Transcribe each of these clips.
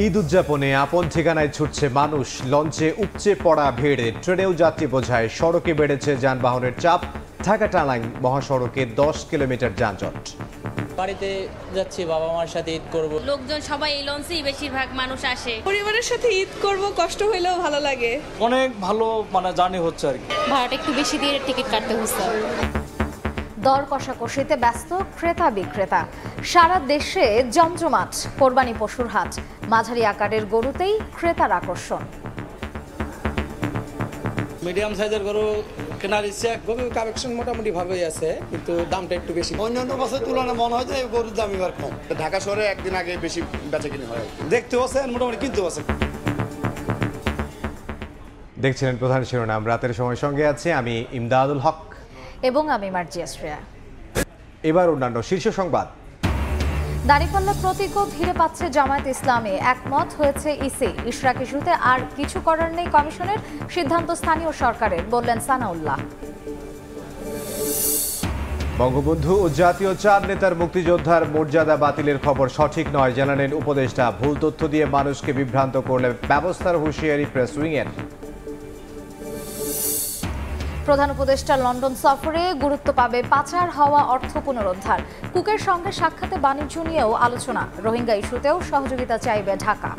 ঈদ উদযাপনে আপন ঠিকানায় ছুটছে মানুষ। লঞ্চে উপচে পড়া ভিড়ে, ট্রেনেও যাত্রী বোঝায়, সড়কে বেড়েছে যানবাহনের চাপ। ঢাকা টাঙ্গাইল মহাসড়কে 10 কিলোমিটার যানজট। বাড়িতে যাচ্ছি, বাবা মার সাথে ঈদ করব। লোকজন সবাই এই লঞ্চেই বেশিরভাগ মানুষ আসে। পরিবারের সাথে ঈদ করব, কষ্ট হইলেও ভালো লাগে। অনেক ভালো জার্নি হচ্ছে আর কি। ভাড়াটা একটু বেশি দিয়ে টিকিট কাটতে হচ্ছে। দর কষাকষিতে ব্যস্ত ক্রেতা বিক্রেতা। সারা দেশে জমজমাট কোরবানি পশুর হাট। মাঝারি আকারের গরুতেই ক্রেতার আকর্ষণ। মিডিয়াম সাইজের গরু কেনার ইচ্ছে, গরুর কালেকশন মোটামুটি ভালোই আছে, কিন্তু দামটা একটু বেশি। অন্যান্য বছরের তুলনায় মনে হয় যে গরুর দাম এবার কম। ঢাকা শহরে একদিন আগে বেশি বেচা কিনে হয়। দেখতেও আছে, মোটামুটি কিনতেও আছে। দেখছিলেন প্রধান শিরোনাম। রাতের সময় সঙ্গে আছে আমি ইমদাদুল হক এবং আমি মার্জিয়া শ্রেয়া। এবার অন্যান্য শীর্ষ সংবাদ। দাঁড়িপাল্লা প্রতীকও ধীরে পাচ্ছে জামায়াত ইসলামী। একমত হয়েছে ইসি। ইশরাক ইস্যুতে আর কিছু করার নেই কমিশনের, সিদ্ধান্ত স্থানীয় সরকারের, বললেন সানাউল্লাহ। বঙ্গবন্ধু ও জাতীয় চাঁদ নেতার মুক্তিযোদ্ধার মর্যাদা বাতিলের খবর সঠিক নয়, জানালেন উপদেষ্টা। ভুল তথ্য দিয়ে মানুষকে বিভ্রান্ত করলে ব্যবস্থার হুঁশিয়ারি প্রেস উইংয়ের। প্রধান উপদেষ্টা লন্ডন সফরে, গুরুত্ব পাবে পাচার হওয়া অর্থ পুনরুদ্ধার। কুকের সঙ্গে সাক্ষাতে বাণিজ্য নিয়েও আলোচনা। রোহিঙ্গা ইস্যুতেও সহযোগিতা চাইবে ঢাকা।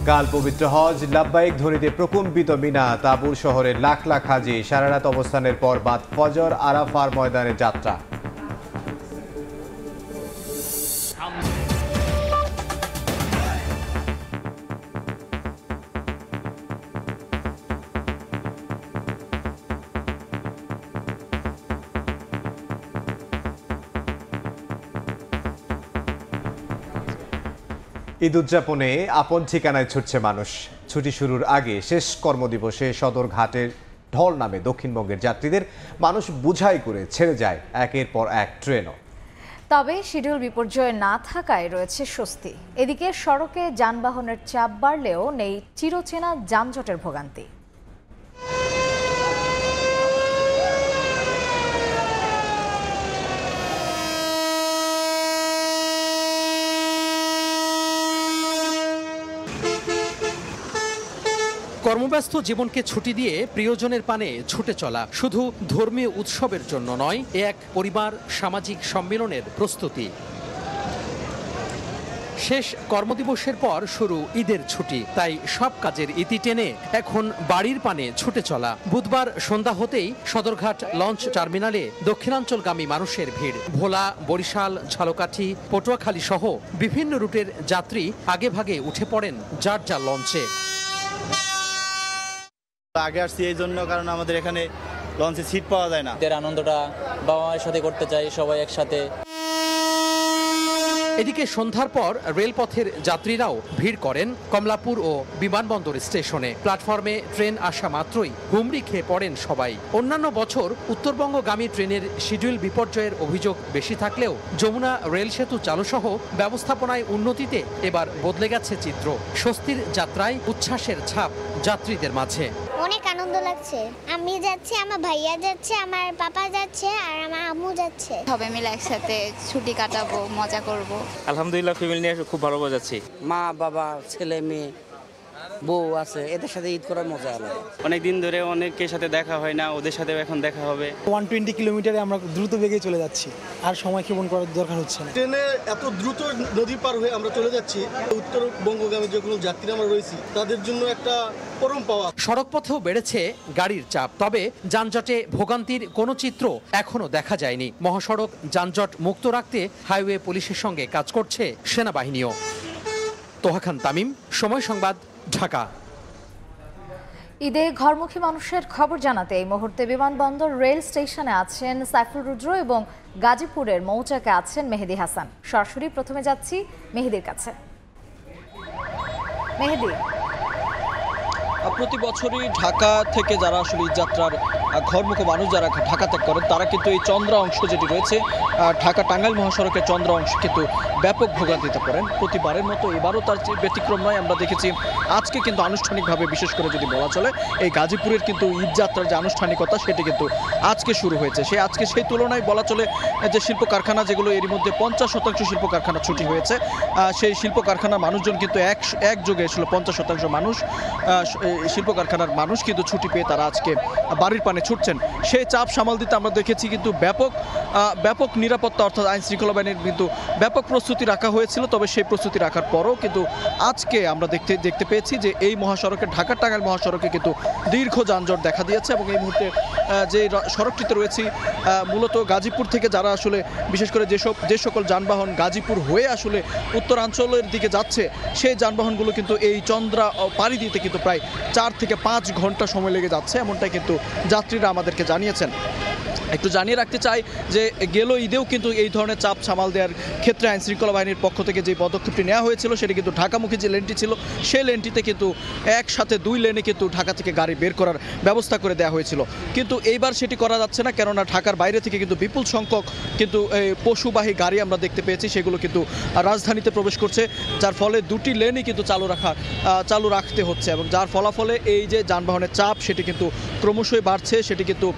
কাল পবিত্র হজ, লাব্বাইক ধ্বনিতে প্রকম্পিত মিনা। তাবুর শহরে লাখ লাখ হাজি। সারা রাত অবস্থানের পর বাদ ফজর আরাফার ময়দানে যাত্রা। ঈদ উদযাপনে আপন ঠিকানায় ছুটছে মানুষ। ছুটি শুরুর আগে শেষ কর্মদিবসে সদরঘাটের ঢল নামে দক্ষিণবঙ্গের যাত্রীদের মানুষ বোঝাই করে ছেড়ে যায় একের পর এক ট্রেনও। তবে শিডিউল বিপর্যয় না থাকায় রয়েছে স্বস্তি। এদিকে সড়কে যানবাহনের চাপ বাড়লেও নেই চিরচেনা যানজটের ভোগান্তি। কর্মব্যস্ত জীবনকে ছুটি দিয়ে প্রিয়জনের পানে ছুটে চলা শুধু ধর্মীয় উৎসবের জন্য নয়, এক পরিবার সামাজিক সম্মেলনের প্রস্তুতি। শেষ কর্মদিবসের পর শুরু ঈদের ছুটি, তাই সব কাজের ইতি টেনে এখন বাড়ির পানে ছুটে চলা। বুধবার সন্ধ্যা হতেই সদরঘাট লঞ্চ টার্মিনালে দক্ষিণাঞ্চলগামী মানুষের ভিড়। ভোলা, বরিশাল, ঝালকাঠি, পটুয়াখালী সহ বিভিন্ন রুটের যাত্রী আগে ভাগে উঠে পড়েন যার যার লঞ্চে। আগে আসছি এই জন্য, কারণ আমাদের এখানে লঞ্চে সিট পাওয়া যায় না। এর আনন্দটা বাবা মায়ের সাথে করতে চাই, সবাই একসাথে। এদিকে সন্ধ্যার পর রেলপথের যাত্রীরাও ভিড় করেন কমলাপুর ও বিমানবন্দর স্টেশনে। প্ল্যাটফর্মে ট্রেন আসা মাত্রই হুমড়ি খেয়ে পড়েন সবাই। অন্যান্য বছর উত্তরবঙ্গগামী ট্রেনের শিডিউল বিপর্যয়ের অভিযোগ বেশি থাকলেও যমুনা রেল সেতু চালুসহ ব্যবস্থাপনায় উন্নতিতে এবার বদলে গেছে চিত্র। স্বস্তির যাত্রায় উচ্ছ্বাসের ছাপ যাত্রীদের মাঝে। অনেক আনন্দ লাগছে। আমি যাচ্ছি, আমার ভাইয়া যাচ্ছে, আমার পাপা যাচ্ছে, আর আমার আম্মু যাচ্ছে। সবাই মিলে একসাথে ছুটি কাটাবো, মজা করব। আলহামদুলিল্লাহ, ফ্যামিলি নিয়ে খুব ভালো যাচ্ছি। মা বাবা, ছেলে মেয়ে, বউ আছে, এদের সাথে ঈদ করার মজা আলাদা। অনেকদিন ধরে অনেকের সাথে দেখা হয় না, ওদের সাথে এখন দেখা হবে। 120 কিলোমিটারে আমরা দ্রুত বেগে চলে যাচ্ছি, আর সময় ক্ষেপণ করার দরকার হচ্ছে না। ট্রেনে এত দ্রুত নদী পার হয়ে আমরা চলে যাচ্ছি। উত্তরবঙ্গগামী যে কোনো যাত্রী আমরা রয়েছি তাদের জন্য একটা পরম পাওয়া। সড়ক পথেও বেড়েছে গাড়ির চাপ, তবে যানজটে ভোগান্তির কোনো চিত্র এখনো দেখা যায়নি। মহাসড়ক যানজট মুক্ত রাখতে হাইওয়ে পুলিশের সঙ্গে কাজ করছে সেনাবাহিনীও। তোহা খান তামিম, সময় সংবাদ, ঢাকা। ঈদে ঘরমুখী মানুষের খবর জানাতে এই মুহূর্তে বিমানবন্দর রেল স্টেশনে আছেন সাইফুল রুদ্র এবং গাজীপুরের মৌচাকে আছেন মেহেদি হাসান। সরাসরি প্রথমে যাচ্ছি মেহেদির কাছে। মেহেদি, প্রতি বছরই ঢাকা থেকে যারা আসলে যাত্রার ঘরমুখী মানুষ যারা ঢাকা ত্যাগ করেন তারা কিন্তু এই চন্দ্রা অংশ যেটি রয়েছে ঢাকা টাঙ্গাইল মহাসড়কের চন্দ্রা অংশ কিন্তু ব্যাপক ভোগান্তিতে পড়েন প্রতিবারের মতো। এবারও তার ব্যতিক্রম নয়। আমরা দেখেছি আজকে কিন্তু আনুষ্ঠানিকভাবে, বিশেষ করে যদি বলা চলে, এই গাজীপুরের কিন্তু ঈদযাত্রার যে আনুষ্ঠানিকতা সেটি কিন্তু আজকে শুরু হয়েছে। আজকে সেই তুলনায় বলা চলে যে শিল্প কারখানা যেগুলো, এরই মধ্যে 50% শিল্প কারখানা ছুটি হয়েছে, সেই শিল্প কারখানার মানুষজন কিন্তু একযোগে ছিল 50% মানুষ, শিল্প কারখানার মানুষ কিন্তু ছুটি পেয়ে তারা আজকে বাড়ির পানে ছুটছেন। সেই চাপ সামাল দিতে আমরা দেখেছি কিন্তু ব্যাপক নিরাপত্তা, অর্থাৎ আইন শৃঙ্খলা বাহিনীর কিন্তু ব্যাপক প্রস্তুতি রাখা হয়েছিল। তবে সেই প্রস্তুতি রাখার পরও কিন্তু আজকে আমরা দেখতে পেয়েছি যে এই মহাসড়কে, ঢাকা টাঙ্গাইল মহাসড়কে কিন্তু দীর্ঘ যানজট দেখা দিয়েছে। এবং এই মুহূর্তে যে সড়কটিতে রয়েছি, মূলত গাজীপুর থেকে যারা আসলে বিশেষ করে যে সকল যানবাহন গাজীপুর হয়ে আসলে উত্তরাঞ্চলের দিকে যাচ্ছে, সেই যানবাহনগুলো কিন্তু এই চন্দ্রা পাড়ি দিতে কিন্তু প্রায় 4 থেকে 5 ঘন্টা সময় লেগে যাচ্ছে, এমনটাই কিন্তু যাত্রীরা আমাদেরকে জানিয়েছেন। একটু জানিয়ে রাখতে চাই যে গেল ঈদেও কিন্তু এই ধরনের চাপ সামাল দেওয়ার ক্ষেত্রে আইন শৃঙ্খলা বাহিনীর পক্ষ থেকে যে পদক্ষেপটি নেওয়া হয়েছিল, সেটি কিন্তু ঢাকামুখী যে লেনটি ছিল, সেই লেনটিতে কিন্তু একসাথে 2 লেনে কিন্তু ঢাকা থেকে গাড়ি বের করার ব্যবস্থা করে দেওয়া হয়েছিল। কিন্তু এইবার সেটি করা যাচ্ছে না, কেননা ঢাকার বাইরে থেকে কিন্তু বিপুল সংখ্যক কিন্তু পশুবাহী গাড়ি আমরা দেখতে পেয়েছি, সেগুলো কিন্তু রাজধানীতে প্রবেশ করছে, যার ফলে 2টি লেনই কিন্তু চালু রাখতে হচ্ছে। এবং যার ফলাফলে এই যে যানবাহনের চাপ, সেটি কিন্তু ক্রমশই বাড়ছে। সেটি কিন্তু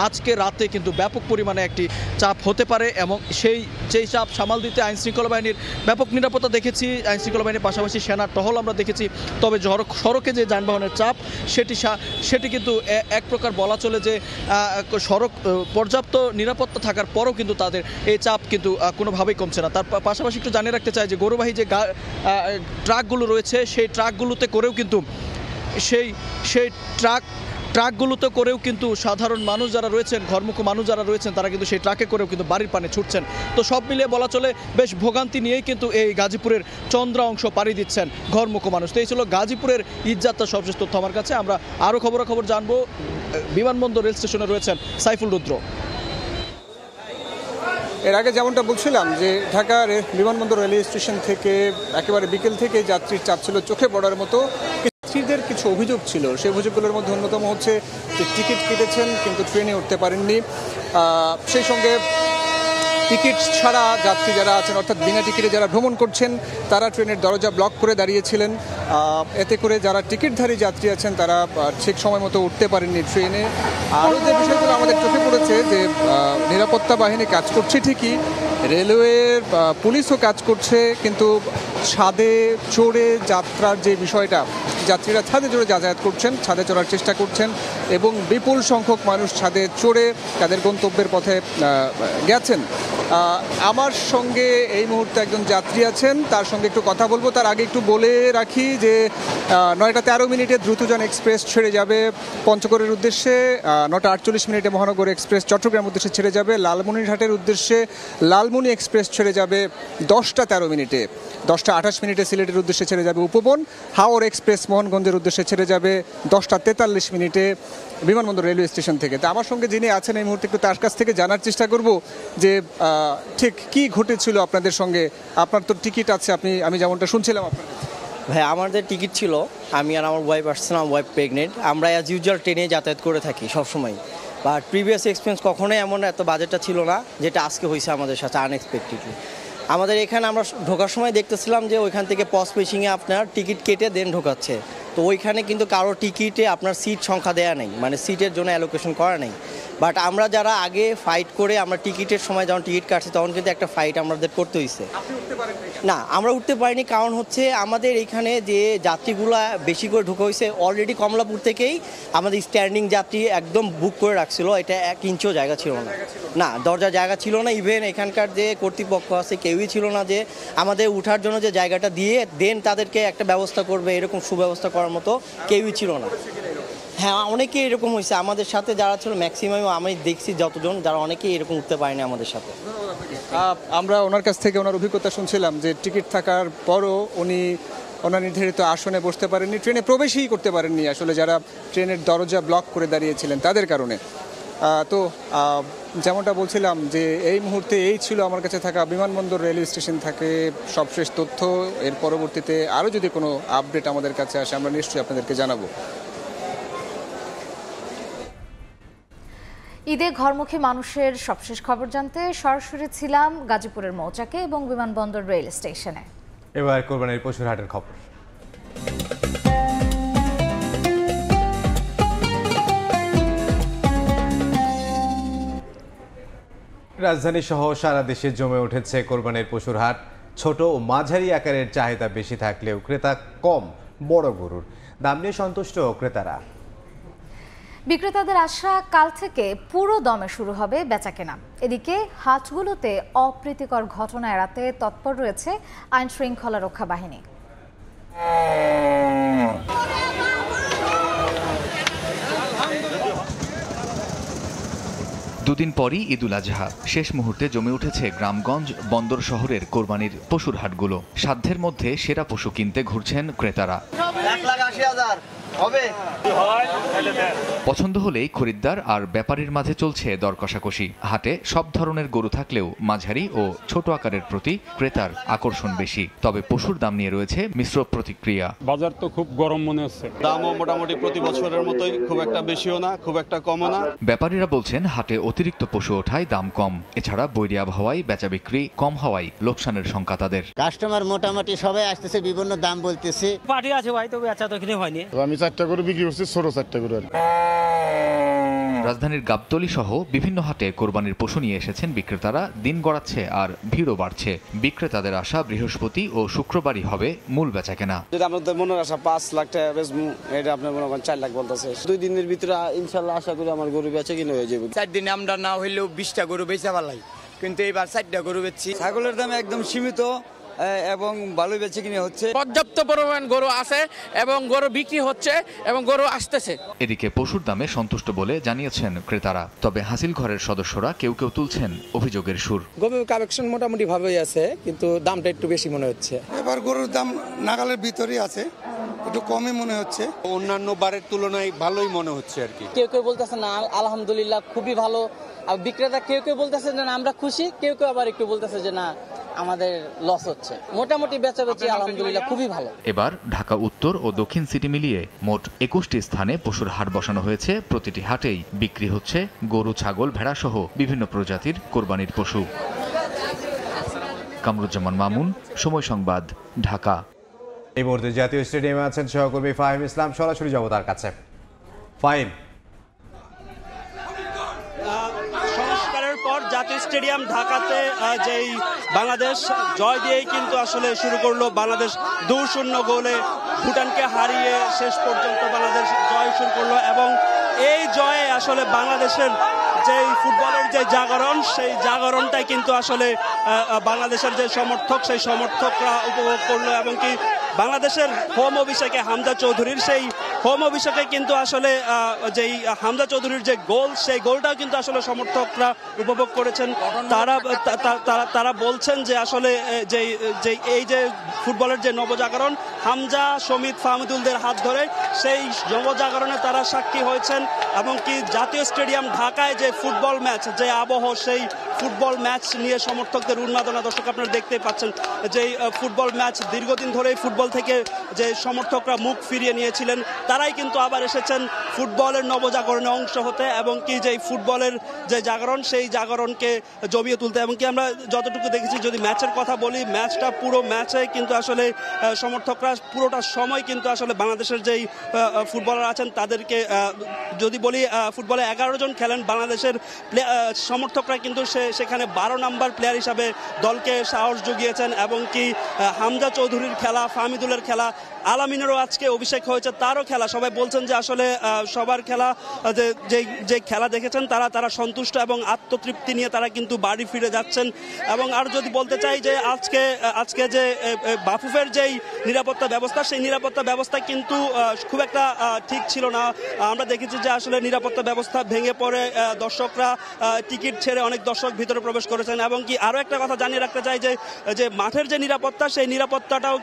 আজকে রাতে কিন্তু ব্যাপক পরিমাণে একটি চাপ হতে পারে। এবং সেই চাপ সামাল দিতে আইন শৃঙ্খলা বাহিনীর ব্যাপক নিরাপত্তা দেখেছি, আইন শৃঙ্খলা বাহিনীর পাশাপাশি সেনার টহল আমরা দেখেছি। তবে সড়কে যে যানবাহনের চাপ, সেটি কিন্তু এক প্রকার বলা চলে যে সড়ক পর্যাপ্ত নিরাপত্তা থাকার পরও কিন্তু তাদের এই চাপ কিন্তু কোনোভাবেই কমছে না। তার পাশাপাশি একটু জানিয়ে রাখতে চাই যে গরুবাহী যে ট্রাকগুলো রয়েছে, সেই ট্রাকগুলোতে করেও কিন্তু সাধারণ মানুষ যারা রয়েছেন, ঘরমুখ মানুষ যারা রয়েছেন, তারা কিন্তু সেই ট্রাকে করেও কিন্তু বাড়ির পানে ছুটছেন। তো সব মিলিয়ে বলা চলে বেশ ভোগান্তি নিয়েই কিন্তু এই গাজীপুরের চন্দ্রা অংশ পাড়ি দিচ্ছেন ঘরমুখ মানুষ। তো এই ছিল গাজীপুরের ঈদযাত্রার সবশেষ তথ্য আমার কাছে। আমরা আরও খবরাখবর জানবো। বিমানবন্দর রেল স্টেশনে রয়েছেন সাইফুল রুদ্র। এর আগে যেমনটা বলছিলাম যে ঢাকা বিমানবন্দর রেলওয়ে স্টেশন থেকে একেবারে বিকেল থেকে যাত্রীর চাপ ছিল চোখে পড়ার মতো। যাত্রীদের কিছু অভিযোগ ছিল, সেই অভিযোগগুলোর মধ্যে অন্যতম হচ্ছে যে টিকিট কেটেছেন কিন্তু ট্রেনে উঠতে পারেননি। সেই সঙ্গে টিকিট ছাড়া যাত্রী যারা আছেন, অর্থাৎ বিনা টিকিটে যারা ভ্রমণ করছেন, তারা ট্রেনের দরজা ব্লক করে দাঁড়িয়েছিলেন। এতে করে যারা টিকিটধারী যাত্রী আছেন তারা ঠিক সময় মতো উঠতে পারেননি ট্রেনে। আরও যে বিষয়গুলো আমাদের চোখে পড়েছে যে নিরাপত্তা বাহিনী কাজ করছে ঠিকই, রেলওয়ের পুলিশও কাজ করছে, কিন্তু ছাদে চড়ে যাত্রার যে বিষয়টা, যাত্রীরা ছাদে চড়ে যাতায়াত করছেন, ছাদে চড়ার চেষ্টা করছেন এবং বিপুল সংখ্যক মানুষ ছাদে চড়ে তাদের গন্তব্যের পথে গেছেন। আমার সঙ্গে এই মুহূর্তে একজন যাত্রী আছেন, তার সঙ্গে একটু কথা বলবো। তার আগে একটু বলে রাখি যে 9টা 13 মিনিটে দ্রুতযান এক্সপ্রেস ছেড়ে যাবে পঞ্চগড়ের উদ্দেশ্যে, 9টা 48 মিনিটে মহানগর এক্সপ্রেস চট্টগ্রাম উদ্দেশ্যে ছেড়ে যাবে, লালমনিরহাটের উদ্দেশ্যে লালমনি এক্সপ্রেস ছেড়ে যাবে 10টা 13 মিনিটে, 10টা 28 মিনিটে সিলেটের উদ্দেশ্যে ছেড়ে যাবে উপবন, হাওর এক্সপ্রেস মোহনগঞ্জের উদ্দেশ্যে ছেড়ে যাবে 10টা 43 মিনিটে বিমানবন্দর রেলওয়ে স্টেশন থেকে। তা আমার সঙ্গে যিনি আছেন এই মুহূর্তে একটু তার কাছ থেকে জানার চেষ্টা করব যে ঠিক কি ঘটেছিল আপনাদের সঙ্গে। আপনার তো টিকিট আছে, আমি যেমনটা শুনছিলাম আপনার। ভাই আমাদের টিকিট ছিল, আমি আর আমার ওয়াইফ আসছিলাম, আমার ওয়াইফ প্রেগনেন্ট। আমরা অ্যাজ ইউজুয়াল ট্রেনে যাতায়াত করে থাকি সবসময়, বাট প্রিভিয়াস এক্সপিরিয়েন্স কখনোই এমন এত বাজেটটা ছিল না যেটা আজকে হয়েছে আমাদের সাথে আনএক্সপেক্টেডলি। আমাদের এখানে আমরা ঢোকার সময় দেখতেছিলাম যে ওইখান থেকে পজ পেশিংয়ে আপনার টিকিট কেটে দেন ঢোকাচ্ছে। তো ওইখানে কিন্তু কারো টিকিটে আপনার সিট সংখ্যা দেওয়া নেই, মানে সিটের জন্য অ্যালোকেশন করা নেই। বাট আমরা যারা আগে ফাইট করে আমরা টিকিটের সময় যখন টিকিট কাটছি তখন কিন্তু একটা ফাইট আমাদের করতে হয়েছে। না, আমরা উঠতে পারিনি, কারণ হচ্ছে আমাদের এখানে যে যাত্রীগুলো বেশি করে ঢোকা হয়েছে অলরেডি কমলাপুর থেকেই আমাদের স্ট্যান্ডিং যাত্রী একদম বুক করে রাখছিল, এটা 1 ইঞ্চিও জায়গা ছিল না, না দরজা জায়গা ছিল না। ইভেন এখানকার যে কর্তৃপক্ষ আছে কেউই ছিল না যে আমাদের উঠার জন্য যে জায়গাটা দিয়ে দেন তাদেরকে একটা ব্যবস্থা করবে, এরকম সুব্যবস্থা করার মতো কেউই ছিল না। হ্যাঁ, অনেকেই এরকম হয়েছে আমাদের সাথে যারা ছিল, ম্যাক্সিমাম আমি দেখছি যতজন, যারা অনেকেই এরকম উঠতে পারেনি আমাদের সাথে। আমরা ওনার কাছ থেকে ওনার অভিজ্ঞতা শুনছিলাম যে টিকিট থাকার পরও উনি ওনার নির্ধারিত আসনে বসতে পারেননি, ট্রেনে প্রবেশই করতে পারেননি আসলে যারা ট্রেনের দরজা ব্লক করে দাঁড়িয়েছিলেন তাদের কারণে। তো যেমনটা বলছিলাম যে এই মুহূর্তে এই ছিল আমার কাছে থাকা বিমানবন্দর রেলওয়ে স্টেশন থেকে সবশেষ তথ্য। এর পরবর্তীতে আরও যদি কোনো আপডেট আমাদের কাছে আসে আমরা নিশ্চয়ই আপনাদেরকে জানাবো। ঈদে ঘরমুখী মানুষের সবশেষ খবর জানতে সরাসরি ছিলাম গাজীপুরের মৌচাকে এবং বিমানবন্দর রেল স্টেশনে। এবার কোরবানির পশুর হাটের খবর। রাজধানী সহ সারা দেশে জমে উঠেছে কোরবানির পশুর হাট। ছোট ও মাঝারি আকারের চাহিদা বেশি থাকলেও ক্রেতা কম বড় গরুর। দাম নিয়ে সন্তুষ্ট ক্রেতারা। বিক্রেতাদের আশা, কাল থেকে পুরো দমে শুরু হবে বেচাকেনা। এদিকে হাটগুলোতে অপ্রীতিকর ঘটনা এড়াতে তৎপর রয়েছে আইন শৃঙ্খলা রক্ষা বাহিনী। দুদিন পরই ঈদুল আজহা। শেষ মুহূর্তে জমে উঠেছে গ্রামগঞ্জ বন্দর শহরের কোরবানির পশুর হাটগুলো। সাধ্যের মধ্যে সেরা পশু কিনতে ঘুরছেন ক্রেতারা। পছন্দ হলেই খরিদ্দার আর ব্যাপারীর মাঝে চলছে দর কষাকষি। হাটে সব ধরনের গরু থাকলেও মাঝারি ও ছোট আকারের প্রতি ক্রেতার আকর্ষণ বেশি। তবে পশুর দাম নিয়ে রয়েছে মিশ্র প্রতিক্রিয়া। বাজার তো খুব গরম মনে হচ্ছে। দামও মোটামুটি প্রতি বছরের মতোই, খুব একটা বেশিও না, খুব একটা কমও না। ব্যাপারীরা বলছেন হাটে অতিরিক্ত পশু ওঠায় দাম কম। এছাড়া বৈরী আবহাওয়ায় বেচা বিক্রি কম হওয়ায় লোকসানের শঙ্কা তাদের। কাস্টমার মোটামুটি সবাই আসতেছে, বিভিন্ন দাম বলতেছে। পার্টি আছে ভাই, তবে বেচা তো কিনে হয়নি। আমি 4টা করে বিক্রি করছি, ছোট 4টা করে। রাজধানীর গাবতলী সহ বিভিন্ন হাটে কোরবানির পশু নিয়ে এসেছেন বিক্রেতারা। দিন গড়াচ্ছে আর ভিড়ও বাড়ছে। বিক্রেতাদের আশা বৃহস্পতি ও শুক্রবারই হবে মূল বেচাকেনা। যেটা আমাদের মনের আশা 5 লাখ টাকা বেচবো, এটা আপনার মনে করেন 4 লাখ বলতেছে। 2 দিনের ভিতরে ইনশাল্লাহ আশা করি আমার গরু বেচা কিনে হয়ে যাবে। 4 দিনে আমরা না হইলেও 20টা গরু বেচা পারলাই, কিন্তু এইবার 4টা গরু বেচছি। ছাগলের দাম একদম সীমিত এবং ভালো বেচে কিনে হচ্ছে। পর্যাপ্ত পরিমাণ গরু আছে এবং গরু বিক্রি হচ্ছে এবং গরু আসতেছে। এদিকে পশুর দামে সন্তুষ্ট বলে জানিয়েছেন ক্রেতারা। তবে হাসিল ঘরের সদস্যরা কেউ কেউ তুলছেন অভিযোগের সুর। গরুর কালেকশন মোটামুটি ভালোই আছে, কিন্তু দামটা একটু বেশি মনে হচ্ছে। এবার গরুর দাম নাগালের ভিতরেই আছে, একটু কমই মনে হচ্ছে। অন্যান্য বারের তুলনায় ভালোই মনে হচ্ছে আর কি। কেউ কেউ বলতেছে না আলহামদুলিল্লাহ খুবই ভালো, আর বিক্রেতা কেউ কেউ বলতেছে যে না আমরা খুশি, কেউ কেউ আবার একটু বলতেছে যে না আমাদের লস হচ্ছে। মোটামুটি বেচাবেচি আলহামদুলিল্লাহ খুবই ভালো। এবার ঢাকা উত্তর ও দক্ষিণ সিটি মিলিয়ে মোট 21টি স্থানে পশুর হাট বসানো হয়েছে। প্রতিটি হাটেই বিক্রি হচ্ছে গরু, ছাগল, ভেড়া সহ বিভিন্ন প্রজাতির কোরবানির পশু। কামরুজ্জামান মামুন, সময় সংবাদ, ঢাকা। এই মুহূর্তে জাতীয় স্টেডিয়ামে আছেন সহকর্মী ফাহিম ইসলাম। সরাসরি যাব তার কাছে। ফাহিম, সংস্কারের পর জাতীয় স্টেডিয়াম ঢাকাতে যেই বাংলাদেশ জয় দিয়েই কিন্তু আসলে শুরু করলো। বাংলাদেশ 2-0 গোলে ভুটানকে হারিয়ে শেষ পর্যন্ত বাংলাদেশ জয় শুরু করলো এবং এই জয়ে আসলে বাংলাদেশের যেই ফুটবলের যে জাগরণ, সেই জাগরণটাই কিন্তু আসলে বাংলাদেশের যে সমর্থক, সেই সমর্থকরা উপভোগ করলো এবং কি বাংলাদেশের হোম অভিষেকে হামজা চৌধুরীর সেই হোম অভিষেকে কিন্তু আসলে যেই হামজা চৌধুরীর যে গোল, সেই গোলটাও কিন্তু আসলে সমর্থকরা উপভোগ করেছেন। তারা বলছেন যে আসলে এই যে ফুটবলের যে নবজাগরণ, হামজা, শমিত, ফাহমিদুলদের হাত ধরে সেই নবজাগরণে তারা সাক্ষী হয়েছেন এবং কি জাতীয় স্টেডিয়াম ঢাকায় যে ফুটবল ম্যাচ, যে আবহ, সেই ফুটবল ম্যাচ নিয়ে সমর্থকদের উন্মাদনা দর্শক আপনারা দেখতেই পাচ্ছেন। যেই ফুটবল ম্যাচ দীর্ঘদিন ধরেই ফুটবল থেকে যে সমর্থকরা মুখ ফিরিয়ে নিয়েছিলেন, তারাই কিন্তু আবার এসেছেন ফুটবলের নবজাগরণে অংশ হতে এবং কি যে ফুটবলের যে জাগরণ, সেই জাগরণকে জমিয়ে তুলতে। এবং কি আমরা যতটুকু দেখেছি, যদি ম্যাচের কথা বলি, ম্যাচটা পুরো ম্যাচে কিন্তু আসলে সমর্থকরা পুরোটা সময় কিন্তু আসলে বাংলাদেশের যেই ফুটবলার আছেন তাদেরকে যদি বলি, ফুটবলে 11 জন খেলেন বাংলাদেশের সমর্থকরা কিন্তু সেখানে 12 নাম্বার প্লেয়ার হিসাবে দলকে সাহস জুগিয়েছেন এবং কি হামজা চৌধুরীর খেলা, ফাহমিদুলের খেলা, আলামিনেরও আজকে অভিষেক হয়েছে, তারও খেলা, সবাই বলছেন যে আসলে সবার খেলা, যে খেলা দেখেছেন তারা সন্তুষ্ট এবং আত্মতৃপ্তি নিয়ে তারা কিন্তু বাড়ি ফিরে যাচ্ছেন। এবং আর যদি বলতে চাই যে আজকে যে বাফুফের যেই নিরাপত্তা ব্যবস্থা, সেই নিরাপত্তা ব্যবস্থা কিন্তু খুব একটা ঠিক ছিল না। আমরা দেখেছি যে আসলে নিরাপত্তা ব্যবস্থা ভেঙে পড়ে দর্শকরা টিকিট ছেড়ে অনেক দর্শক ভিতরে প্রবেশ করেছেন। এবং কি আরও একটা কথা জানিয়ে রাখতে চাই যে মাঠের যে নিরাপত্তা, সেই নিরাপত্তাটাও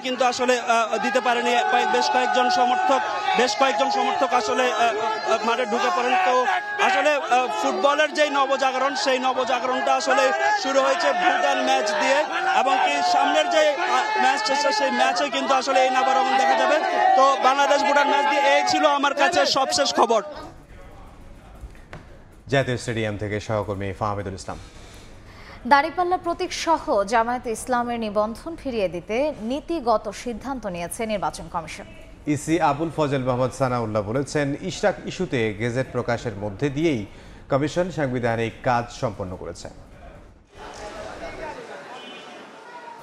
কিন্তু আসলে দিতে পারেনি। বেশ কয়েকজন সমর্থক আসলে মাঠে ঢুকে পড়েন। তো আসলে ফুটবলের যেই নবজাগরণ, সেই নবজাগরণটা আসলে শুরু হয়েছে ভুটান ম্যাচ দিয়ে এবং কি সামনের যে ম্যাচ শেষে সেই ম্যাচে কিন্তু আসলে এই নবরঙ দেখা যাবে। তো বাংলাদেশ ভুটান ম্যাচ দিয়ে এই ছিল আমার কাছে সবশেষ খবর। জাতীয় স্টেডিয়াম থেকে সহকর্মী ফাহমিদুল ইসলাম। দাঁড়িপাল্লা প্রতীক সহ জামায়াতে ইসলামের নিবন্ধন ফিরিয়ে দিতে নীতিগত সিদ্ধান্ত নিয়েছে নির্বাচন কমিশন। ইসি আবুল ফজল মোহাম্মদ সানাউল্লাহ বলেছেন, ইশরাক ইস্যুতে গেজেট প্রকাশের মধ্যে দিয়েই কমিশন সাংবিধানিক কাজ সম্পন্ন করেছে।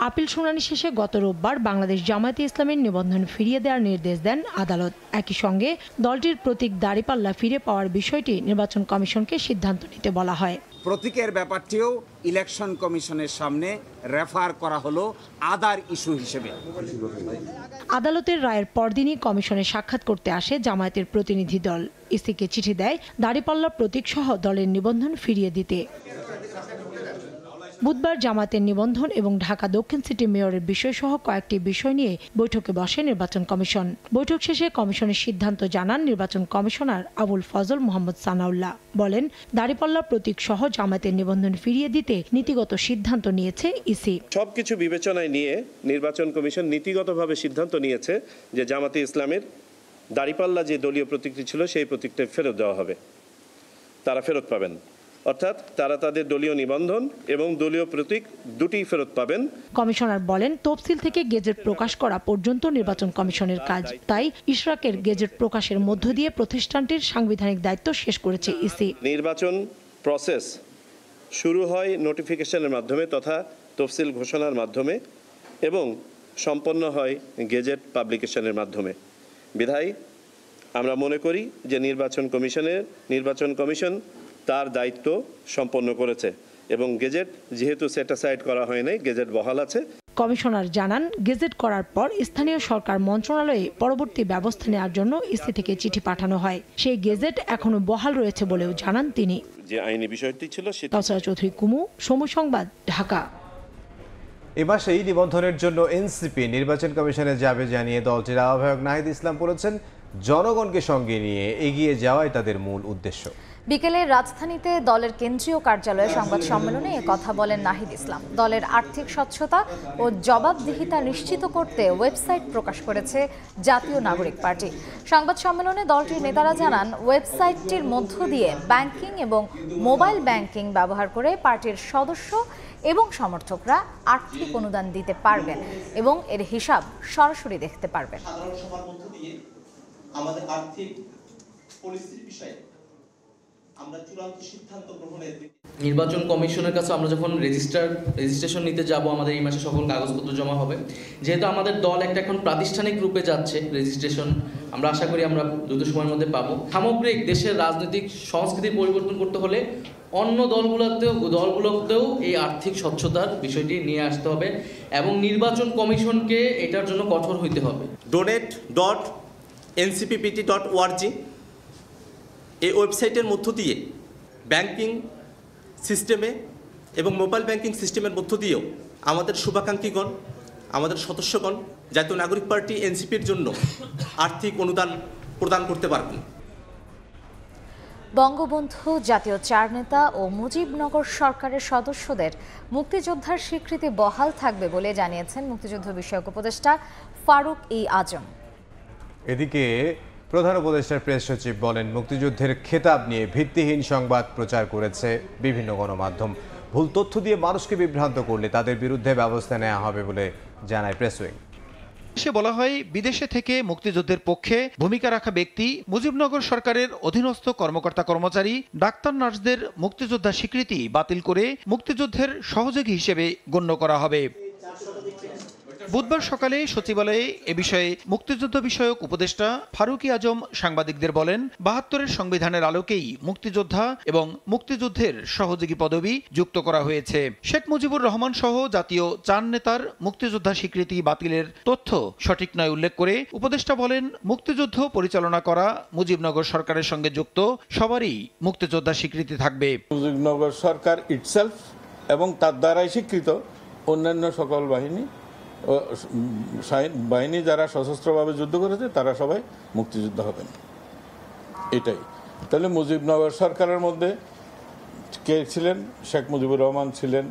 আপিল শুনানি শেষে গত রোববার বাংলাদেশ জামায়াতে ইসলামের নিবন্ধন ফিরিয়ে দেওয়ার নির্দেশ দেন আদালত। একই সঙ্গে দলটির প্রতীক দাঁড়িপাল্লা ফিরে পাওয়ার বিষয়টি নির্বাচন কমিশনকে সিদ্ধান্ত নিতে বলা হয়। প্রতীকের ব্যাপারটিও ইলেকশন কমিশনের সামনে রেফার করা হলো আদার ইস্যু হিসেবে। আদালতের রায়ের পরদিনই কমিশনে সাক্ষাৎ করতে আসে জামায়াতের প্রতিনিধি দল। ইসিকে চিঠি দেয় দাঁড়িপাল্লা প্রতীক সহ দলের নিবন্ধন ফিরিয়ে দিতে। বুধবার জামায়াতের নিবন্ধন এবং ঢাকা দক্ষিণ সিটি মেয়রের বিষয়সহ কয়েকটি বিষয় নিয়ে বৈঠকে বসে নির্বাচন কমিশন। বৈঠক শেষে কমিশনের সিদ্ধান্ত জানান নির্বাচন কমিশনার আবুল ফজল মোহাম্মদ সানাউল্লাহ। বলেন, দাঁড়িপাল্লা প্রতীক সহ জামায়াতের নিবন্ধন ফিরিয়ে দিতে নীতিগত সিদ্ধান্ত নিয়েছে ইসি। সবকিছু বিবেচনায় নিয়ে নির্বাচন কমিশন নীতিগতভাবে সিদ্ধান্ত নিয়েছে যে জামায়াতে ইসলামের দাঁড়িপাল্লা যে দলীয় প্রতীকটি ছিল সেই প্রতীকটা ফেরত দেওয়া হবে, তারা ফেরত পাবেন। অর্থাৎ তারা তাদের দলীয় নিবন্ধন এবং দলীয় প্রতীক দুটি ফেরত পাবেন। কমিশনার বলেন, তফসিল থেকে গেজেট প্রকাশ করা পর্যন্ত নির্বাচন কমিশনের কাজ। তাই ইশরাকের গেজেট প্রকাশের মধ্য দিয়ে প্রতিষ্ঠানটির সাংবিধানিক দায়িত্ব শেষ করেছে ইসি। নির্বাচন প্রসেস শুরু হয় নোটিফিকেশনের মাধ্যমে তথা তফসিল ঘোষণার মাধ্যমে এবং সম্পন্ন হয় গেজেট পাবলিকেশনের মাধ্যমে। বিধায় আমরা মনে করি যে নির্বাচন কমিশন তার দায়িত্ব সম্পন্ন করেছে এবং গেজেট যেহেতু সেট অ্যাসাইড করা হয় নাই, গেজেট বহাল আছে। কমিশনার জানান, গেজেট করার পর স্থানীয় সরকার মন্ত্রণালয়ে পরবর্তী ব্যবস্থা নেওয়ার জন্য ইসি থেকে চিঠি পাঠানো হয়। সেই গেজেট এখনো বহাল রয়েছে বলেও জানান তিনি। যে আইনি বিষয়টি ছিল কাউসার চৌধুরী কুমু, সময় সংবাদ, ঢাকা। এ মাসেই নিবন্ধনের জন্য এনসিপি নির্বাচন কমিশনে যাবে জানিয়ে দলটির আহ্বায়ক নাহিদ ইসলাম বলেছেন, জনগণকে সঙ্গে নিয়ে এগিয়ে যাওয়াই তাদের মূল উদ্দেশ্য। বিকেলে রাজধানীতে দলের কেন্দ্রীয় কার্যালয়ে সংবাদ সম্মেলনে কথা বলেন নাহিদ ইসলাম। দলের আর্থিক স্বচ্ছতা ও জবাবদিহিতা নিশ্চিত করতে ওয়েবসাইট প্রকাশ করেছে জাতীয় নাগরিক পার্টি। সংবাদ সম্মেলনে দলটির নেতারা জানান, ওয়েবসাইটটির মধ্য দিয়ে ব্যাংকিং এবং মোবাইল ব্যাংকিং ব্যবহার করে পার্টির সদস্য এবং সমর্থকরা আর্থিক অনুদান দিতে পারবেন এবং এর হিসাব সরাসরি দেখতে পারবেন। আমাদের আর্থিক পরিস্থিতির বিষয়ে আমরা চূড়ান্ত সিদ্ধান্ত গ্রহণের নির্বাচন কমিশনের কাছে আমরা যখন রেজিস্ট্রেশন নিতে যাব, আমাদের এই মাসে সকল কাগজপত্র জমা হবে। যেহেতু আমাদের দল এখন প্রাতিষ্ঠানিক রূপে যাচ্ছে, রেজিস্ট্রেশন আমরা আশা করি আমরা দ্রুত সময়ের মধ্যে পাবো। সামগ্রিক দেশের রাজনৈতিক সংস্কৃতির পরিবর্তন করতে হলে অন্য দলগুলোতেও এই আর্থিক স্বচ্ছতার বিষয়টি নিয়ে আসতে হবে এবং নির্বাচন কমিশনকে এটার জন্য কঠোর হইতে হবে। donate.ncppt.org এই ওয়েবসাইটের মধ্য দিয়ে ব্যাংকিং সিস্টেমে এবং মোবাইল ব্যাংকিং সিস্টেমের মধ্য দিয়েও আমাদের শুভাকাঙ্ক্ষীগণ, আমাদের সদস্যগণ জাতীয় নাগরিক পার্টি এনসিপির জন্য আর্থিক অনুদান প্রদান করতে পারবেন। বঙ্গবন্ধু জাতীয় চার নেতা ও মুজিবনগর সরকারের সদস্যদের মুক্তিযোদ্ধার স্বীকৃতি বহাল থাকবে বলে জানিয়েছেন মুক্তিযুদ্ধ বিষয়ক উপদেষ্টা ফারুক ই আজম। এদিকে প্রধান উপদেষ্টার প্রেস সচিব বলেন, মুক্তিযুদ্ধের খেতাব নিয়ে ভিত্তিহীন সংবাদ প্রচার করেছে বিভিন্ন গণমাধ্যম। ভুল তথ্য দিয়ে মানুষকে বিভ্রান্ত করলে তাদের বিরুদ্ধে ব্যবস্থা নেওয়া হবে বলে জানায় প্রেস উইং। সে বলা হয়, বিদেশে থেকে মুক্তিযুদ্ধের পক্ষে ভূমিকা রাখা ব্যক্তি, মুজিবনগর সরকারের অধীনস্থ কর্মকর্তা কর্মচারী, ডাক্তার নার্সদের মুক্তিযোদ্ধা স্বীকৃতি বাতিল করে মুক্তিযুদ্ধের সহযোগী হিসেবে গণ্য করা হবে। বুধবার সকালে সচিবালয়ে এ বিষয়ে মুক্তিযুদ্ধ বিষয়ক উপদেষ্টা ফারুক ই আজম সাংবাদিকদের বলেন, ৭২-এর সংবিধানের আলোকেই মুক্তিযোদ্ধা এবং মুক্তিযুদ্ধের সহযোগী পদবি যুক্ত করা হয়েছে। শেখ মুজিবুর রহমান সহ জাতীয় চার নেতার মুক্তিযোদ্ধা স্বীকৃতি বাতিলের তথ্য সঠিক নয় উল্লেখ করে উপদেষ্টা বলেন, মুক্তিযুদ্ধ পরিচালনা করা মুজিবনগর সরকারের সঙ্গে যুক্ত সবারই মুক্তিযোদ্ধা স্বীকৃতি থাকবে। মুজিবনগর সরকার ইটসেলফ এবং তার দ্বারাই স্বীকৃত অন্যান্য সকল বাহিনী যারা সশস্ত্রভাবে যুদ্ধ করেছে তারা সবাই মুক্তিযোদ্ধা হবেন। এটাই তাহলে মুজিবনগর সরকারের মধ্যে কে ছিলেন? শেখ মুজিবুর রহমান ছিলেন,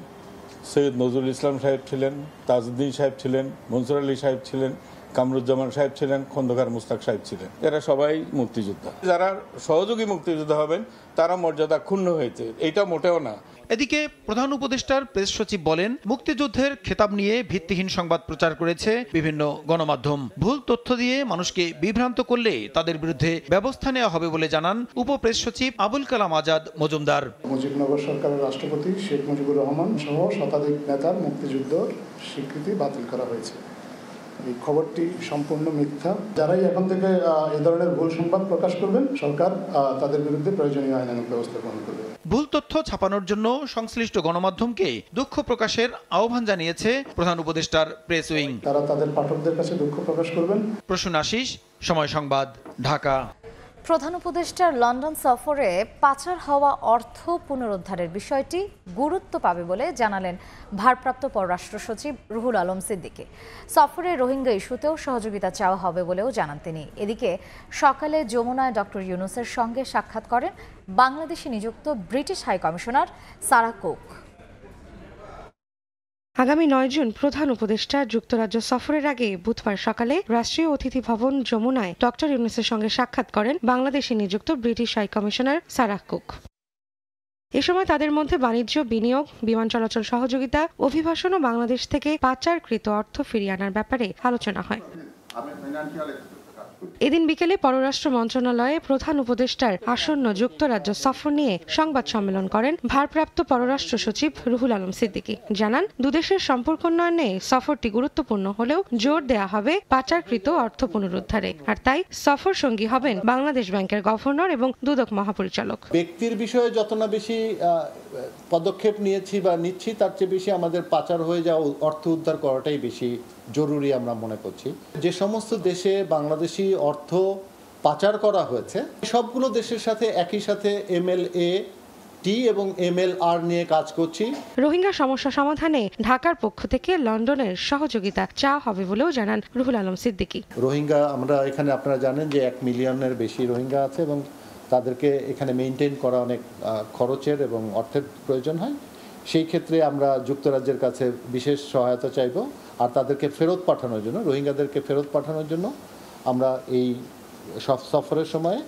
সৈয়দ নজরুল ইসলাম সাহেব ছিলেন, তাজউদ্দিন সাহেব ছিলেন, মনসুর আলী সাহেব ছিলেন, কামরুজ্জামান সাহেব ছিলেন, খন্দকার মুস্তাক সাহেব ছিলেন। এরা সবাই মুক্তিযোদ্ধা। যারা সহযোগী মুক্তিযোদ্ধা হবেন তারা মর্যাদা ক্ষুণ্ণ হয়েছে, এটা মোটেও না। এদিকে প্রধান উপদেষ্টার প্রেস সচিব বলেন, মুক্তিযুদ্ধের খেতাব নিয়ে ভিত্তিহীন সংবাদ প্রচার করেছে বিভিন্ন গণমাধ্যম। ভুল তথ্য দিয়ে মানুষকে বিভ্রান্ত করলে তাদের বিরুদ্ধে ব্যবস্থা নেওয়া হবে বলে জানান উপপ্রেস সচিব আবুল কালাম আজাদ মজুমদার। মুজিবনগর সরকারের রাষ্ট্রপতি শেখ মুজিবুর রহমান সহ শতাধিক নেতার মুক্তিযুদ্ধের স্বীকৃতি বাতিল করা হয়েছে। এই খবরটি সম্পূর্ণ মিথ্যা। যারাই এখন থেকে এ ধরনের ভুল সংবাদ প্রকাশ করবেন, সরকার তাদের বিরুদ্ধে প্রয়োজনীয় আইনানুগ ব্যবস্থা গ্রহণ করবে। ভুল তথ্য ছাপানোর জন্য সংশ্লিষ্ট গণমাধ্যমকে দুঃখ প্রকাশের আহ্বান জানিয়েছে প্রধান উপদেষ্টার প্রেস উইং। তারা তাদের পাঠকদের কাছে দুঃখ প্রকাশ করবেন। প্রসূন আশিস, সময় সংবাদ, ঢাকা। প্রধান উপদেষ্টার লন্ডন সফরে পাচার হওয়া অর্থ পুনরুদ্ধারের বিষয়টি গুরুত্ব পাবে বলে জানালেন ভারপ্রাপ্ত পররাষ্ট্র সচিব রুহুল আলম সিদ্দিকী। সফরে রোহিঙ্গা ইস্যুতেও সহযোগিতা চাওয়া হবে বলেও জানান তিনি। এদিকে সকালে যমুনায় ডক্টর ইউনূসের সঙ্গে সাক্ষাৎ করেন বাংলাদেশে নিযুক্ত British high commissioner Sarah Cook. আগামী 9 জুন প্রধান উপদেষ্টা যুক্তরাজ্য সফরের আগে বুধবার সকালে রাষ্ট্রীয় অতিথি ভবন যমুনায় ডক্টর ইউনূসের সঙ্গে সাক্ষাৎ করেন বাংলাদেশে নিযুক্ত British high commissioner Sarah Cook. এ সময় তাদের মধ্যে বাণিজ্য, বিনিয়োগ, বিমান চলাচল সহযোগিতা, অভিবাসন ও বাংলাদেশ থেকে পাচারকৃত অর্থ ফিরিয়ে আনার ব্যাপারে আলোচনা হয়। এদিন বিকেলে পররাষ্ট্র মন্ত্রণালয়ে প্রধান উপদেষ্টার আসন্ন যুক্তরাজ্য সফর নিয়ে সংবাদ সম্মেলন করেন ভারপ্রাপ্ত পররাষ্ট্র সচিব রুহুল আলম সিদ্দিকী। জানান, দুদেশের সম্পর্ক উন্নয়নে সফরটি গুরুত্বপূর্ণ হলেও জোর দেয়া হবে পাচারকৃত অর্থ পুনরুদ্ধারে। আর তাই সফর সঙ্গী হবেন বাংলাদেশ ব্যাংকের গভর্নর এবং দুদক মহাপরিচালক। ব্যক্তির বিষয়ে যত না বেশি পদক্ষেপ নিয়েছি বা নিচ্ছি, তার চেয়ে বেশি আমাদের পাচার হয়ে যাওয়া অর্থ উদ্ধার করাটাই বেশি জরুরি আমরা মনে করছি। যে সমস্ত দেশে বাংলাদেশি অর্থ পাচার করা হয়েছে, সবগুলো দেশের সাথে একই সাথে MLA-T এবং MLR নিয়ে কাজ করছি। রোহিঙ্গা সমস্যা সমাধানে ঢাকার পক্ষ থেকে লন্ডনের সহযোগিতা চাওয়া হবে বলেও জানান রুহুল আলম সিদ্দিকী। রোহিঙ্গা আমরা এখানে, আপনারা জানেন যে 1 মিলিয়নের বেশি রোহিঙ্গা আছে এবং তাদেরকে এখানে মেইনটেইন করা অনেক খরচের এবং অর্থের প্রয়োজন হয়। সেই ক্ষেত্রে আমরা যুক্তরাজ্যের কাছে বিশেষ সহায়তা চাইব। আর তাদেরকে ফেরত পাঠানোর জন্য, রোহিঙ্গাদেরকে ফেরত পাঠানোর জন্য আমরা এই সফরের সময়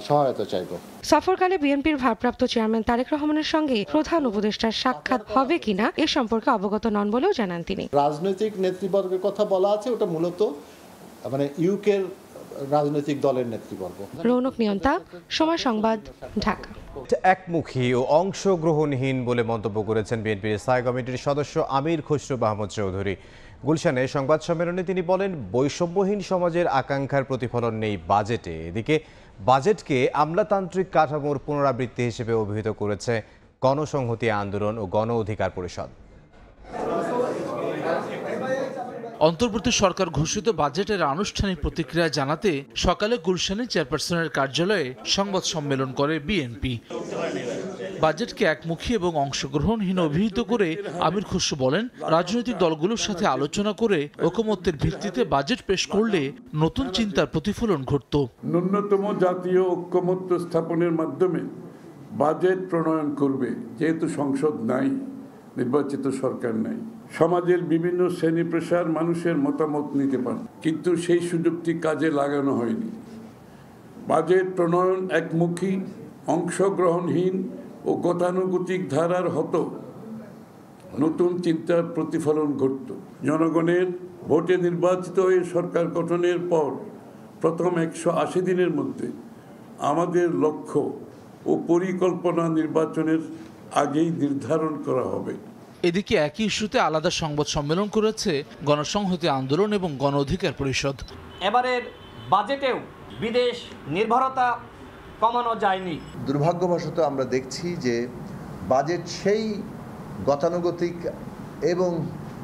সহায়তা চাইব। সফরকালে বিএনপির ভারপ্রাপ্ত চেয়ারম্যান তারেক রহমানের সঙ্গে প্রধান উপদেষ্টার সাক্ষাৎ হবে কিনা এ সম্পর্কে অবগত নন বলেও জানান তিনি। রাজনৈতিক নেতৃবর্গের কথা বলা আছে, ওটা মূলত মানে ইউকের রাজনৈতিক দলের নেতৃবর্গ। রৌনক নিয়ন্তা, সময় সংবাদ, ঢাকা। একমুখী ও অংশগ্রহণহীন বলে মন্তব্য করেছেন বিএনপির স্থায়ী কমিটির সদস্য আমির খসরু মাহমুদ চৌধুরী। গুলশানে সংবাদ সম্মেলনে তিনি বলেন, বৈষম্যহীন সমাজের আকাঙ্ক্ষার প্রতিফলন নেই বাজেটে। এদিকে বাজেটকে আমলাতান্ত্রিক কাঠামোর পুনরাবৃত্তি হিসেবে অভিহিত করেছে গণসংহতি আন্দোলন ও গণ অধিকার পরিষদ। অন্তর্বর্তী সরকার ঘোষিত বাজেটের আনুষ্ঠানিক প্রতিক্রিয়া জানাতে সকালে গুলশানে চেয়ারপারসনের কার্যালয়ে সংবাদ সম্মেলন করে বিএনপি। বাজেটকে একমুখী এবং অংশগ্রহণহীন অভিহিত করে আমির খসরু বলেন, রাজনৈতিক দলগুলোর সাথে আলোচনা করে ঐকমত্যের ভিত্তিতে বাজেট পেশ করলে নতুন চিন্তার প্রতিফলন ঘটত। ন্যূনতম জাতীয় ঐকমত্য স্থাপনের মাধ্যমে বাজেট প্রণয়ন করবে। যেহেতু সংসদ নাই, নির্বাচিত সরকার নাই, সমাজের বিভিন্ন শ্রেণী পেশার মানুষের মতামত নিতে পারে, কিন্তু সেই সুযোগটি কাজে লাগানো হয়নি। বাজেট প্রণয়ন একমুখী, অংশগ্রহণহীন ও গতানুগতিক ধারার হতো নতুন চিন্তার প্রতিফলন ঘটত। জনগণের ভোটে নির্বাচিত হয়ে সরকার গঠনের পর প্রথম 180 দিনের মধ্যে আমাদের লক্ষ্য ও পরিকল্পনা নির্বাচনের আগেই নির্ধারণ করা হবে। এদিকে একই ইস্যুতে আলাদা সংবাদ সম্মেলন করেছে গণসংহতি আন্দোলন এবং গণ অধিকার পরিষদ। এবারের বাজেটেও বিদেশ নির্ভরতা কমানো যায়নি। দুর্ভাগ্যবশত আমরা দেখছি যে বাজেট সেই গতানুগতিক এবং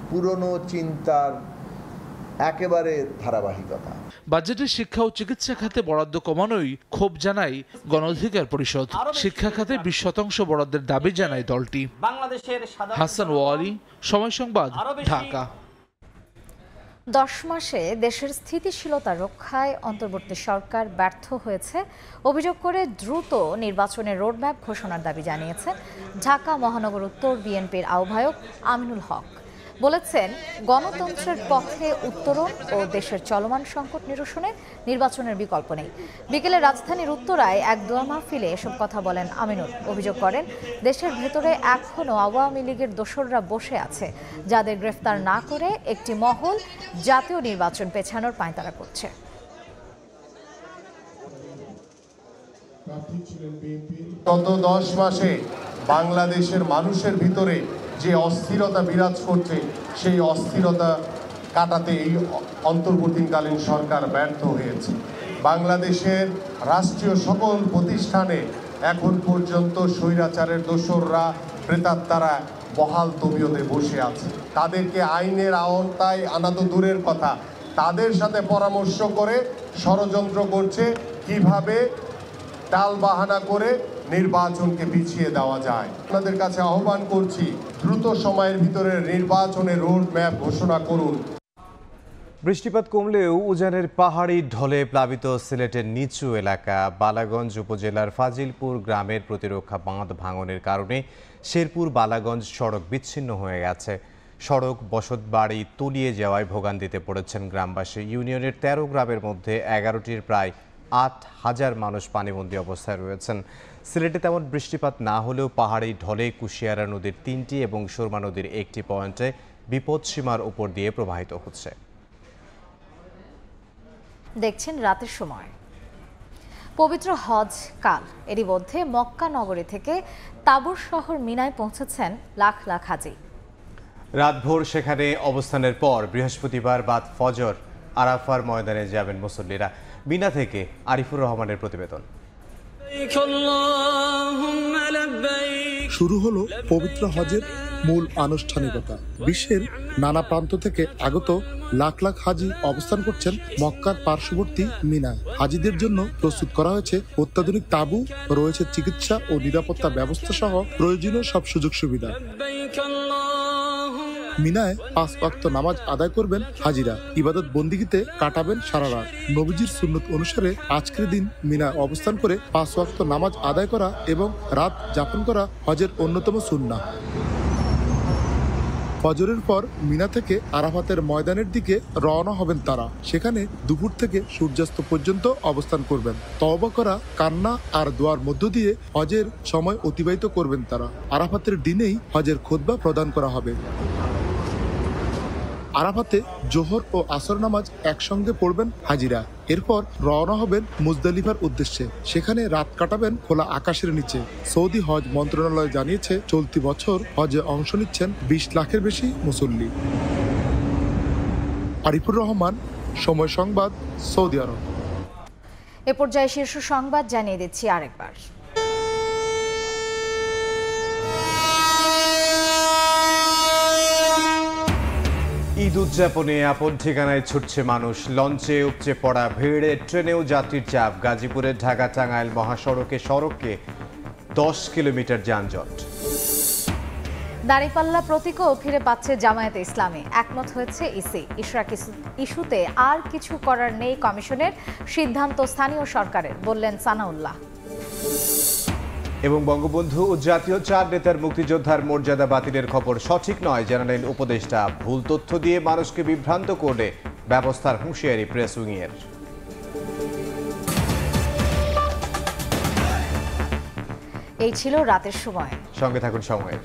পুরনো চিন্তার একেবারে ধারাবাহিকতা। বাজেটে শিক্ষা ও চিকিৎসা খাতে বরাদ্দ কমানোই ক্ষোভ জানায় গণ অধিকার পরিষদ। শিক্ষা খাতে 20% বরাদ্দের দাবি জানায় দলটি। হাসান ওয়ালি, সময় সংবাদ, ঢাকা। 10 মাসে দেশের স্থিতিশীলতা রক্ষায় অন্তর্বর্তী সরকার ব্যর্থ হয়েছে অভিযোগ করে দ্রুত নির্বাচনের রোডম্যাপ ঘোষণার দাবি জানিয়েছেন ঢাকা মহানগর উত্তর বিএনপির আহ্বায়ক আমিনুল হক। বলেছেন, গণতন্ত্রের পথে উত্তরণ ও দেশের চলমান সংকট নিরসনে নির্বাচনের বিকল্প নেই। বিকেলে রাজধানীর উত্তরায় এক দোয়া মাহফিলে এসব কথা বলেন আমিনুল। অভিযোগ করেন, দেশের ভেতরে এখনও আওয়ামী লীগের দোসররা বসে আছে, যাদের গ্রেফতার না করে একটি মহল জাতীয় নির্বাচন পেছানোর পাঁয়তারা করছে। গত 10 মাসে বাংলাদেশের মানুষের ভিতরে যে অস্থিরতা বিরাজ করছে, সেই অস্থিরতা কাটাতে এই অন্তর্বর্তীকালীন সরকার ব্যর্থ হয়েছে। বাংলাদেশের রাষ্ট্রীয় সকল প্রতিষ্ঠানে এখন পর্যন্ত স্বৈরাচারের দোসররা, প্রেতাত্মারা বহাল তবিয়তে বসে আছে। তাদেরকে আইনের আওতায় আনা তো দূরের কথা, তাদের সাথে পরামর্শ করে ষড়যন্ত্র করছে কিভাবে টাল বাহানা করে নির্বাচনকে পিছিয়ে দেওয়া যায়। আপনাদের কাছে আহ্বান করছি, দ্রুত সময়ের ভিতরে নির্বাচনের রোড ম্যাপ ঘোষণা করুন। বৃষ্টিপাত কমলেও উজানের পাহাড়ি ঢলে প্লাবিত সিলেটের নিচু এলাকা বালাগঞ্জ উপজেলার ফাজিলপুর গ্রামের প্রতিরক্ষা বাঁধ ভাঙনের কারণে শেরপুর বালাগঞ্জ সড়ক বিচ্ছিন্ন হয়ে গেছে। সড়ক বসতবাড়ি তলিয়ে যাওয়ায় ভোগান্তিতে পড়েছেন গ্রামবাসী। ইউনিয়নের 13 গ্রামের মধ্যে 11টির প্রায় 8,000 মানুষ পানিবন্দী অবস্থায় রয়েছেন। সিলেটে তেমন বৃষ্টিপাত না হলেও পাহাড়ি ঢলে কুশিয়ারা নদীর 3টি এবং সুরমা নদীর 1টি পয়েন্টে বিপদসীমার উপর দিয়ে প্রবাহিত হচ্ছে। দেখছেন রাতের সময়। পবিত্র হজ কাল, এরই মধ্যে মক্কা নগরী থেকে তাবুর শহর মিনায় পৌঁছেছেন লাখ লাখ হাজি। রাতভর সেখানে অবস্থানের পর বৃহস্পতিবার বাদ ফজর আরাফার ময়দানে যাবেন মুসল্লিরা। মিনা থেকে আরিফুর রহমানের প্রতিবেদন। শুরু হলো পবিত্র হজের মূল আনুষ্ঠানিকতা। বিশ্বের নানা প্রান্ত থেকে আগত লাখ লাখ হাজি অবস্থান করছেন মক্কার পার্শ্ববর্তী মিনায়। হাজিদের জন্য প্রস্তুত করা হয়েছে অত্যাধুনিক তাঁবু, রয়েছে চিকিৎসা ও নিরাপত্তা ব্যবস্থা সহ প্রয়োজনীয় সব সুযোগ সুবিধা। মিনায় 5 ওয়াক্ত নামাজ আদায় করবেন হাজিরা। ইবাদত বন্দিগিতে কাটাবেন সারা রাত। নবীজির সুন্নত অনুসারে আজকের দিন মিনায় অবস্থান করে 5 ওয়াক্ত নামাজ আদায় করা এবং রাত যাপন করা হজের অন্যতম সুন্নাহ। ফজরের পর মিনা থেকে আরাফাতের ময়দানের দিকে রওনা হবেন তারা। সেখানে দুপুর থেকে সূর্যাস্ত পর্যন্ত অবস্থান করবেন। তওবা করা, কান্না আর দোয়ার মধ্য দিয়ে হজের সময় অতিবাহিত করবেন তারা। আরাফাতের দিনেই হজের খুতবা প্রদান করা হবে। আরাফাতে জোহর ও আসর নামাজ একসঙ্গে পড়বেন হাজিরা। এরপর রওনা হবেন মুজদালিফার উদ্দেশ্যে। সেখানে রাত কাটাবেন খোলা আকাশের নিচে। সৌদি হজ মন্ত্রণালয় জানিয়েছে, চলতি বছর হজে অংশ নিচ্ছেন 20 লাখের বেশি মুসল্লি। আরিফুর রহমান, সময় সংবাদ, সৌদি আরব। এ পর্যায়ে শীর্ষ সংবাদ জানিয়ে দিচ্ছি আরেকবার। ঈদ উদযাপনে আপন ঠিকানায় ছুটছে মানুষ। লঞ্চে উপচে পড়া ভিড়ে, ট্রেনেও যাত্রীর চাপ। গাজীপুরের ঢাকা টাঙ্গাইল মহাসড়কে সড়কে 10 কিলোমিটার যানজট। দাঁড়িপাল্লা প্রতীকও ফিরে পাচ্ছে জামায়াতে ইসলামী। একমত হয়েছে ইসি। ইশরাক ইস্যুতে আর কিছু করার নেই কমিশনের, সিদ্ধান্ত স্থানীয় সরকারের, বললেন সানাউল্লাহ। এবং বঙ্গবন্ধু ও জাতীয় 4 নেতার মুক্তিযোদ্ধার মর্যাদা বাতিলের খবর সঠিক নয় জানালেন উপদেষ্টা। ভুল তথ্য দিয়ে মানুষকে বিভ্রান্ত করলে ব্যবস্থার হুঁশিয়ারি প্রেস উইংয়ের। এই ছিল রাতের সময়। সঙ্গে থাকুন সময়ের।